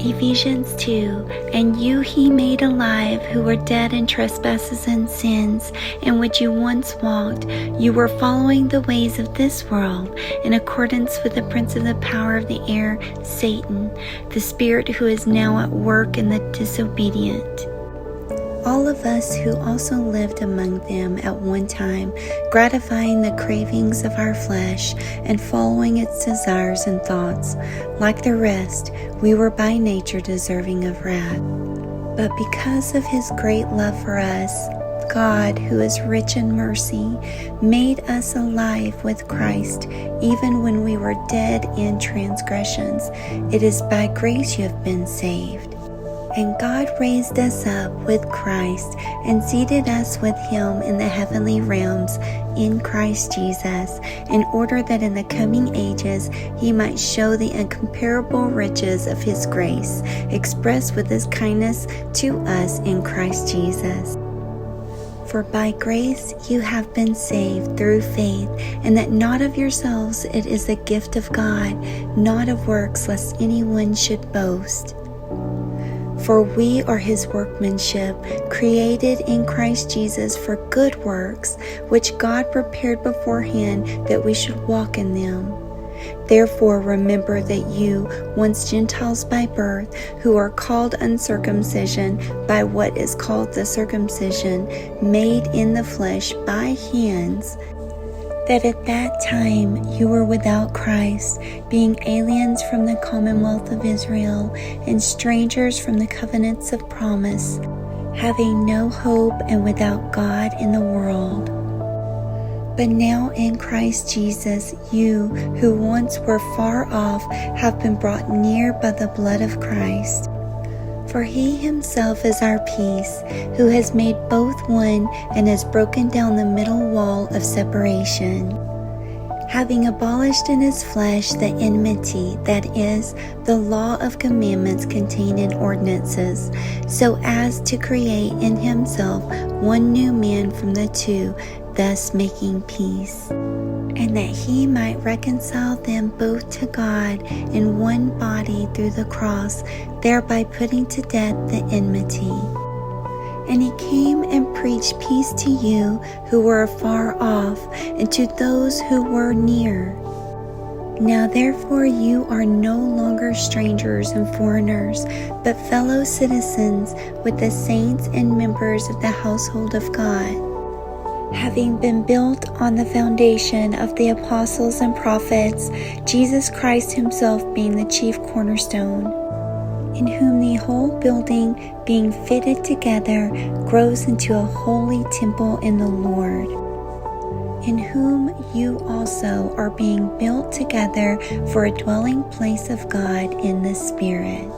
Ephesians 2, and you he made alive who were dead in trespasses and sins, in which you once walked. You were following the ways of this world, in accordance with the prince of the power of the air, Satan, the spirit who is now at work in the disobedient. All of us who also lived among them at one time, gratifying the cravings of our flesh and following its desires and thoughts. Like the rest, we were by nature deserving of wrath. But because of his great love for us, God, who is rich in mercy, made us alive with Christ, even when we were dead in transgressions. It is by grace you have been saved. And God raised us up with Christ and seated us with him in the heavenly realms in Christ Jesus, in order that in the coming ages he might show the incomparable riches of his grace, expressed with his kindness to us in Christ Jesus. For by grace you have been saved through faith, and that not of yourselves, it is a gift of God, not of works, lest anyone should boast. For we are his workmanship, created in Christ Jesus for good works, which God prepared beforehand that we should walk in them. Therefore remember that you, once Gentiles by birth, who are called uncircumcision by what is called the circumcision, made in the flesh by hands, that at that time you were without Christ, being aliens from the commonwealth of Israel and strangers from the covenants of promise, having no hope and without God in the world. But now in Christ Jesus, you who once were far off have been brought near by the blood of Christ. For he himself is our peace, who has made both one and has broken down the middle wall of separation, having abolished in his flesh the enmity, that is, the law of commandments contained in ordinances, so as to create in himself one new man from the two, thus making peace, and that he might reconcile them both to God in one body through the cross, thereby putting to death the enmity. And he came and preached peace to you who were afar off, and to those who were near. Now therefore you are no longer strangers and foreigners, but fellow citizens with the saints and members of the household of God, having been built on the foundation of the apostles and prophets, Jesus Christ himself being the chief cornerstone, in whom the whole building, being fitted together, grows into a holy temple in the Lord, in whom you also are being built together for a dwelling place of God in the Spirit.